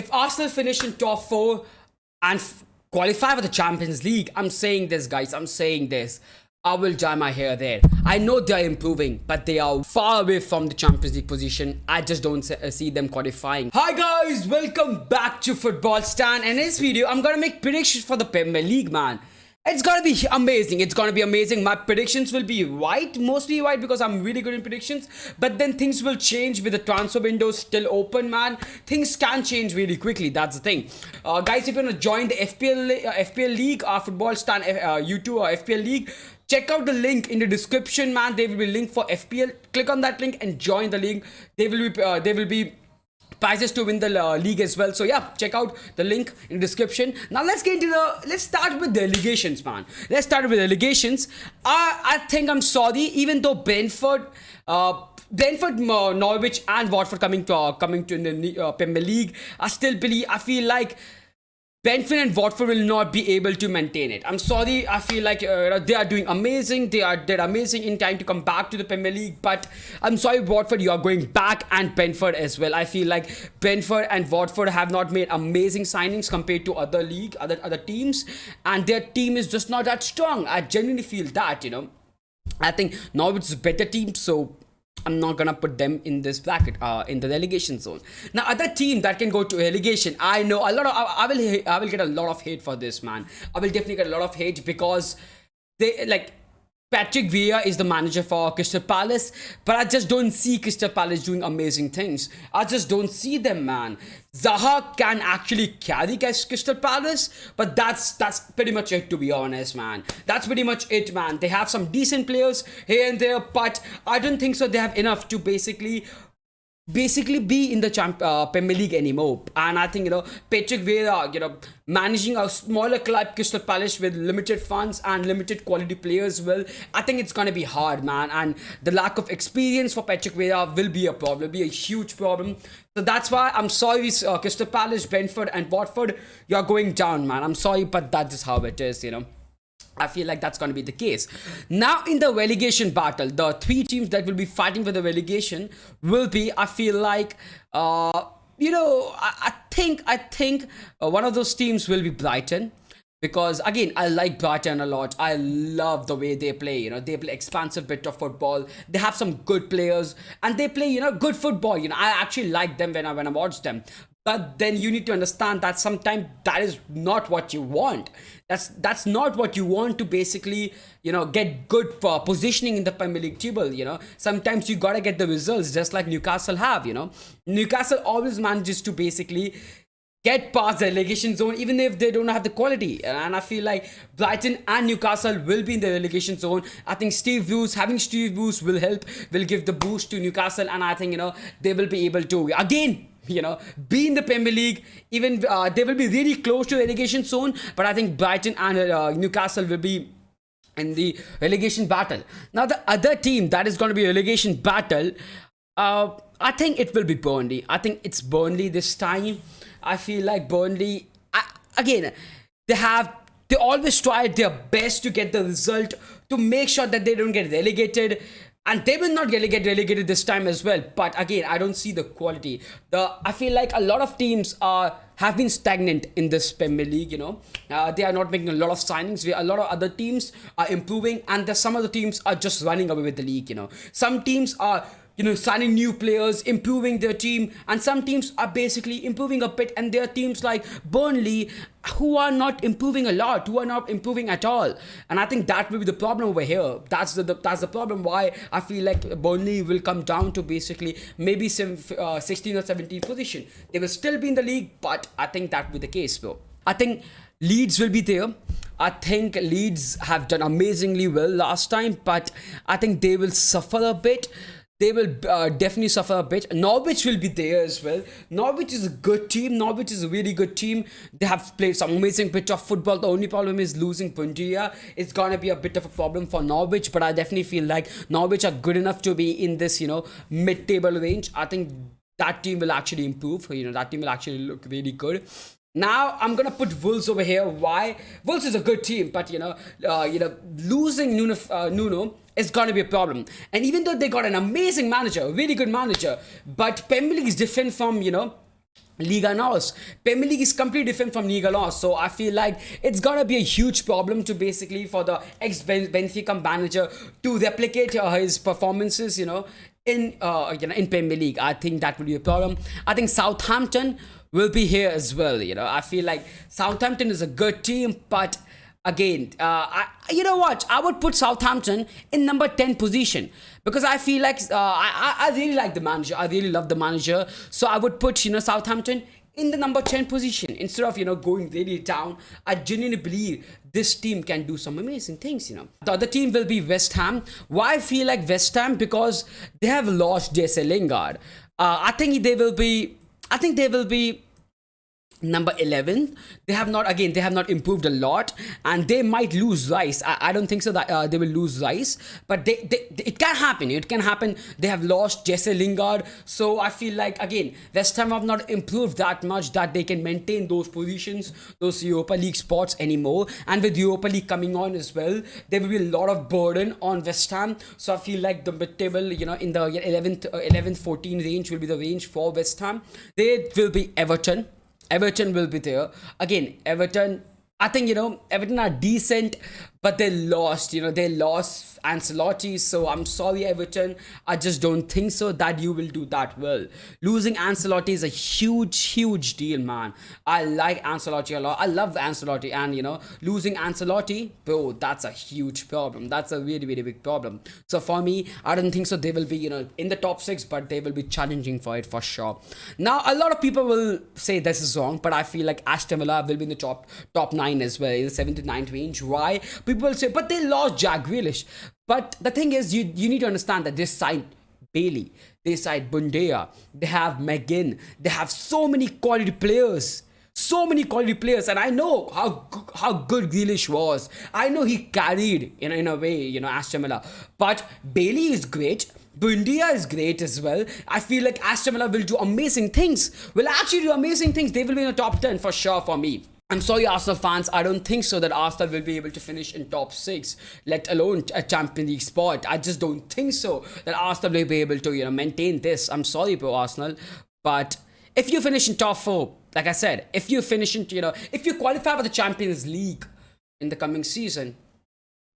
If Arsenal finish in top four and qualify for the Champions League, I'm saying this, guys. I'm saying this. I will dye my hair there. I know they are improving, but they are far away from the Champions League position. I just don't see them qualifying. Hi guys, welcome back to Football Stand. And in this video, I'm gonna make predictions for the Premier League, man. It's gonna be amazing. It's gonna be amazing. My predictions will be right, mostly right, because I'm really good in predictions. But then things will change with the transfer window still open, man. Things can change really quickly. That's the thing, guys. If you wanna join the FPL League, Football Stand YouTube or FPL League, check out the link in the description, man. There will be a link for FPL. Click on that link and join the link. There will be prizes to win the league as well. So yeah, check out the link in the description. Now let's start with the allegations, man. Let's start with the allegations. I think I'm sorry, even though Brentford, Norwich and Watford coming to in the Premier League, I feel like Brentford and Watford will not be able to maintain it. I'm sorry. I feel like they are doing amazing. They're amazing in time to come back to the Premier League. But I'm sorry, Watford, you are going back, and Brentford as well. I feel like Brentford and Watford have not made amazing signings compared to other teams, and their team is just not that strong. I genuinely feel that, I think Norwich is a better team, so I'm not gonna put them in this bracket, in the relegation zone. Now, other team that can go to relegation, I know a lot of. I will get a lot of hate for this, man. I will definitely get a lot of hate because they like. Patrick Vieira is the manager for Crystal Palace, but I just don't see Crystal Palace doing amazing things. I just don't see them, man. Zaha can actually carry Crystal Palace, but that's pretty much it, to be honest, man. That's pretty much it, man. They have some decent players here and there, but I don't think so they have enough to basically be in the Premier League anymore. And I think, Patrick Vieira, managing a smaller club, Crystal Palace, with limited funds and limited quality players, well, I think it's gonna be hard, man. And the lack of experience for Patrick Vieira will be a problem, be a huge problem. So that's why I'm sorry, Crystal Palace, Brentford and Watford, you're going down, man. I'm sorry, but that's just how it is, I feel like that's going to be the case. Now, in the relegation battle, the three teams that will be fighting for the relegation will be, I feel like, I think one of those teams will be Brighton. Because again, I like Brighton a lot. I love the way they play. They play expansive bit of football. They have some good players, and they play, good football. I actually like them when I watch them. But then you need to understand that sometimes that is not what you want. That's not what you want to basically, get good positioning in the Premier League table. Sometimes you gotta get the results, just like Newcastle have. Newcastle always manages to basically get past the relegation zone even if they don't have the quality, and I feel like Brighton and Newcastle will be in the relegation zone. I think having Steve Bruce will give the boost to Newcastle, and I think they will be able to again be in the Premier League. Even they will be really close to the relegation zone, but I think Brighton and Newcastle will be in the relegation battle. Now, the other team that is going to be a relegation battle, I think it will be Burnley. I think it's Burnley this time. I feel like Burnley, again, they always try their best to get the result to make sure that they don't get relegated. And they will not get relegated this time as well. But again, I don't see the quality. I feel like a lot of teams have been stagnant in this Premier League. They are not making a lot of signings. A lot of other teams are improving, and some other teams are just running away with the league. Some teams are signing new players, improving their team, and some teams are basically improving a bit, and there are teams like Burnley who are not improving a lot, who are not improving at all. And I think that will be the problem over here. That's the problem why I feel like Burnley will come down to basically maybe 16 or 17 position. They will still be in the league, but I think that will be the case, bro. I think Leeds will be there. I think Leeds have done amazingly well last time, but I think they will suffer a bit. They will definitely suffer a bit. Norwich will be there as well. Norwich is a good team. Norwich is a really good team. They have played some amazing bit of football. The only problem is losing Puntia. It's going to be a bit of a problem for Norwich, but I definitely feel like Norwich are good enough to be in this, mid-table range. I think that team will actually improve. That team will actually look really good. Now I'm gonna put Wolves over here. Why? Wolves is a good team, but losing Nuno is gonna be a problem. And even though they got an amazing manager, a really good manager, but Premier League is different from Liga Nos. Premier League is completely different from Liga Nos, so I feel like it's gonna be a huge problem to basically for the ex Benfica manager to replicate his performances, in Premier League. I think that would be a problem. I think Southampton will be here as well. I feel like Southampton is a good team, but again, you know what? I would put Southampton in number 10 position because I feel like I really like the manager. I really love the manager. So I would put, Southampton in the number 10 position instead of, going really down. I genuinely believe this team can do some amazing things. The other team will be West Ham. Why I feel like West Ham? Because they have lost Jesse Lingard. I think they will be number 11. They have not improved a lot, and they might lose Rice. I don't think so that they will lose Rice, but it can happen. They have lost Jesse Lingard, so I feel like again West Ham have not improved that much that they can maintain those positions, those Europa League spots anymore. And with Europa League coming on as well, there will be a lot of burden on West Ham. So I feel like the mid table, in the 11th 14 range will be the range for West Ham. There will be Everton will be there. Again, Everton, I think, Everton are decent, but they lost, they lost Ancelotti. So I'm sorry, Everton. I just don't think so that you will do that well. Losing Ancelotti is a huge deal, man. I like Ancelotti a lot. I love Ancelotti, and, losing Ancelotti, bro, that's a huge problem. That's a really big problem. So for me, I don't think so they will be, in the top 6, but they will be challenging for it for sure. Now, a lot of people will say this is wrong, but I feel like Aston Villa will be in the top 9 as well, in the 7th to 9th range. Why? People will say, but they lost Jack Grealish. But the thing is, you need to understand that they signed Bailey, they signed Bundia, they have McGinn, they have so many quality players. And I know how good Grealish was. I know he carried, in a way, Aston Villa. But Bailey is great. Bundia is great as well. I feel like Aston Villa will do amazing things. Will actually do amazing things. They will be in the top 10 for sure for me. I'm sorry, Arsenal fans. I don't think so that Arsenal will be able to finish in top 6, let alone a Champions League spot. I just don't think so that Arsenal will be able to, maintain this. I'm sorry, bro, Arsenal. But if you finish in top 4, like I said, if you finish in, if you qualify for the Champions League in the coming season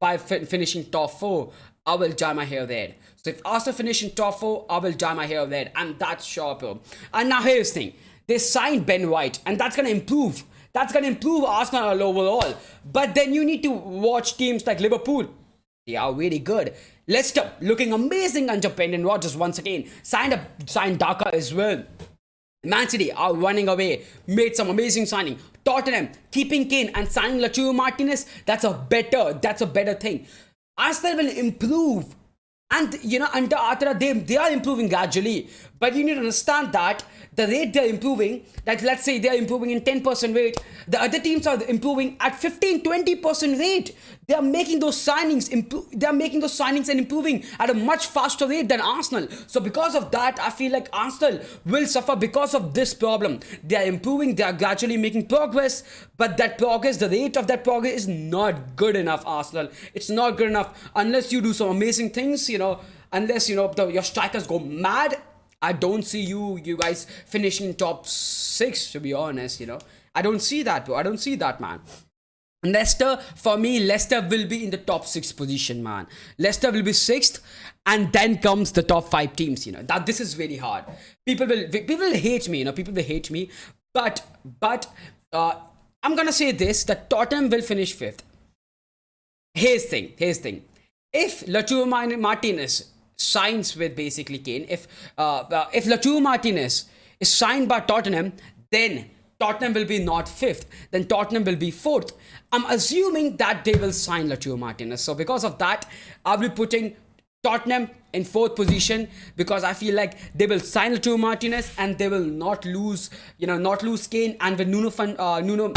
by finishing top 4, I will dye my hair red. So if Arsenal finish in top 4, I will dye my hair red. I'm that sure, bro. And now here's the thing. They signed Ben White, and that's going to improve. That's going to improve Arsenal overall. But then you need to watch teams like Liverpool. They are really good. Leicester, looking amazing under Brendan Rodgers once again. Signed Daka as well. Man City are running away. Made some amazing signing. Tottenham, keeping Kane and signing Lautaro Martinez. That's a better thing. Arsenal will improve. And, under Arteta, they are improving gradually. But you need to understand that the rate they're improving, like let's say they're improving in 10% rate, the other teams are improving at 15-20% rate. They are making those signings and improving at a much faster rate than Arsenal. So because of that, I feel like Arsenal will suffer because of this problem. They are improving, they are gradually making progress, but that progress, the rate of that progress is not good enough, Arsenal. It's not good enough unless you do some amazing things, unless, your strikers go mad. I don't see you guys finishing top 6, to be honest, I don't see that, bro. I don't see that, man. Leicester, for me, Leicester will be in the top 6 position, man. Leicester will be 6th, and then comes the top 5 teams, That this is very hard. People will hate me, people will hate me. But I'm gonna say this, that Tottenham will finish 5th. Here's the thing. If Lautaro Martinez signs with basically Kane, if Lautaro Martinez is signed by Tottenham, then Tottenham will be not 5th, then Tottenham will be 4th. I'm assuming that they will sign Lautaro Martinez. So because of that, I'll be putting Tottenham in 4th position, because I feel like they will sign Lautaro Martinez and they will not lose Kane, and with Nuno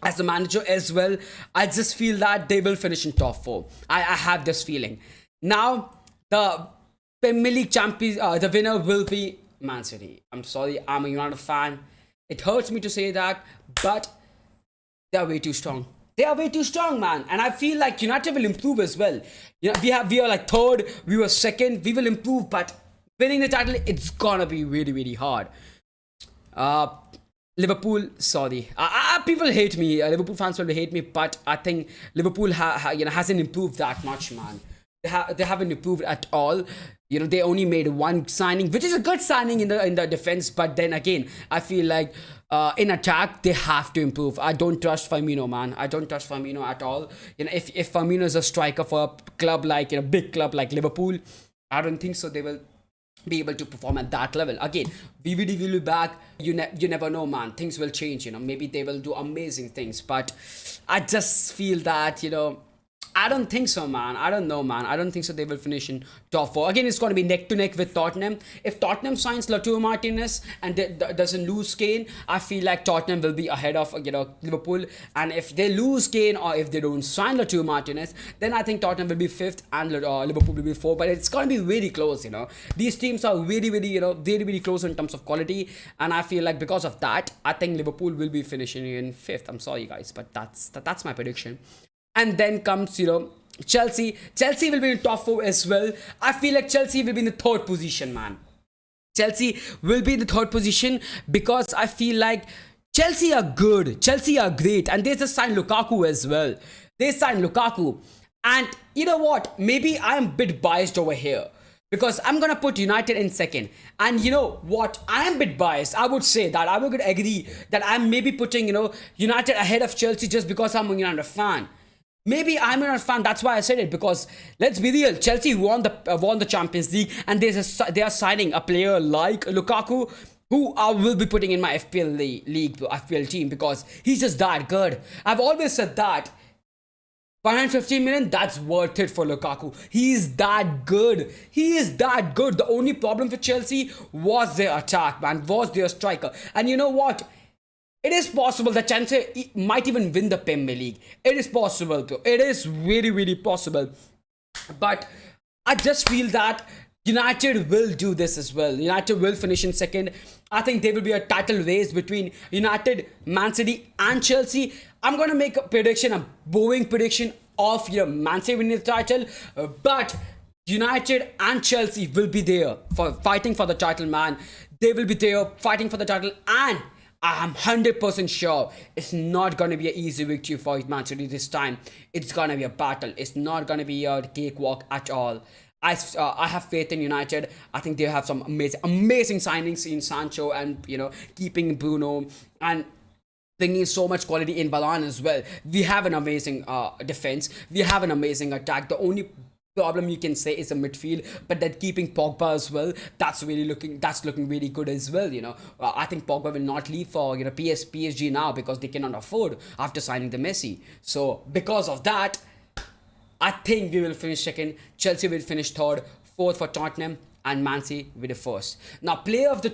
as the manager as well, I just feel that they will finish in top 4. I have this feeling. Now, the Premier League champions, the winner will be Man City. I'm sorry, I'm a United fan. It hurts me to say that, but they are way too strong. They are way too strong, man. And I feel like United will improve as well. We are like 3rd, we were 2nd, we will improve, but winning the title, it's gonna be really hard. Uh, Liverpool, sorry, people hate me. Liverpool fans will hate me, but I think Liverpool hasn't improved that much, man. They haven't improved at all. They only made one signing, which is a good signing in the defense. But then again, I feel like in attack they have to improve. I don't trust Firmino, man. I don't trust Firmino at all. If Firmino is a striker for a club like big club like Liverpool, I don't think so. They will be able to perform at that level. Again, VVD will be back. You never know, man. Things will change. Maybe they will do amazing things. But I just feel that I don't think so, man. I don't know, man. I don't think so. They will finish in top four. Again, it's going to be neck to neck with Tottenham. If Tottenham signs Lautaro Martinez and doesn't lose Kane, I feel like Tottenham will be ahead of Liverpool. And if they lose Kane or if they don't sign Lautaro Martinez, then I think Tottenham will be fifth and Liverpool will be fourth. But it's going to be really close. These teams are really, really, really close in terms of quality. And I feel like because of that, I think Liverpool will be finishing in fifth. I'm sorry, guys, but that's my prediction. And then comes, Chelsea. Chelsea will be in top four as well. I feel like Chelsea will be in the third position, man. Chelsea will be in the third position because I feel like Chelsea are good. Chelsea are great. And they just signed Lukaku as well. They signed Lukaku. And you know what? Maybe I'm a bit biased over here, because I'm going to put United in second. And you know what? I am a bit biased. I would say that. I would agree that I'm maybe putting, United ahead of Chelsea just because I'm a United fan. Maybe I'm not a fan. That's why I said it. Because let's be real, Chelsea won the Champions League, and they are signing a player like Lukaku, who I will be putting in my FPL league, FPL team, because he's just that good. I've always said that 150 million, that's worth it for Lukaku. He is that good. He is that good. The only problem for Chelsea was their attack, man. Was their striker. And you know what? It is possible that Chelsea might even win the Premier League. It is possible, though. It is really, really possible. But I just feel that United will do this as well. United will finish in second. I think there will be a title race between United, Man City, and Chelsea. I'm going to make a prediction, a boring prediction of Man City winning the title. But United and Chelsea will be there for fighting for the title, man. They will be there fighting for the title, and I'm 100% sure it's not going to be an easy victory for Man City this time. It's going to be a battle. It's not going to be a cakewalk at all. I have faith in United. I think they have some amazing signings in Sancho, and keeping Bruno, and bringing so much quality in Varane as well. We have an amazing defense. We have an amazing attack. The only problem you can say is a midfield, but that keeping Pogba as well, that's looking really good as well. I think Pogba will not leave for PSG now, because they cannot afford after signing the Messi. So because of that, I think we will finish second. Chelsea will finish third, fourth for Tottenham, and Man City with the first. Now, player of the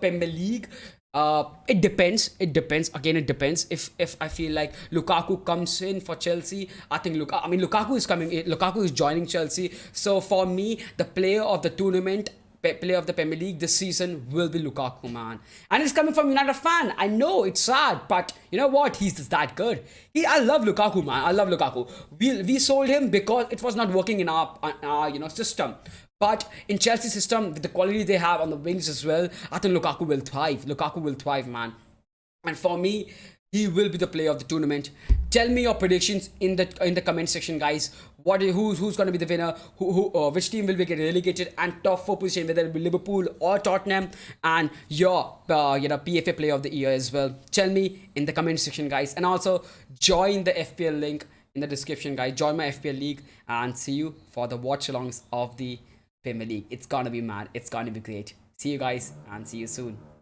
Premier League. It depends. Again, it depends. If I feel like Lukaku comes in for Chelsea, I think Lukaku is coming in. Lukaku is joining Chelsea. So for me, the player of the tournament, player of the Premier League this season will be Lukaku, man. And it's coming from United fan. I know it's sad, but you know what? He's just that good. I love Lukaku, man. I love Lukaku. We sold him because it was not working in our system. But in Chelsea's system, with the quality they have on the wings as well, I think Lukaku will thrive. Lukaku will thrive, man. And for me, he will be the player of the tournament. Tell me your predictions in the comment section, guys. Who's going to be the winner? Which team will be get relegated, and top four position, whether it be Liverpool or Tottenham, and your PFA player of the year as well. Tell me in the comment section, guys. And also join the FPL link in the description, guys. Join my FPL league, and see you for the watch-alongs of the Premier League. It's gonna be mad. It's gonna be great. See you guys, and see you soon.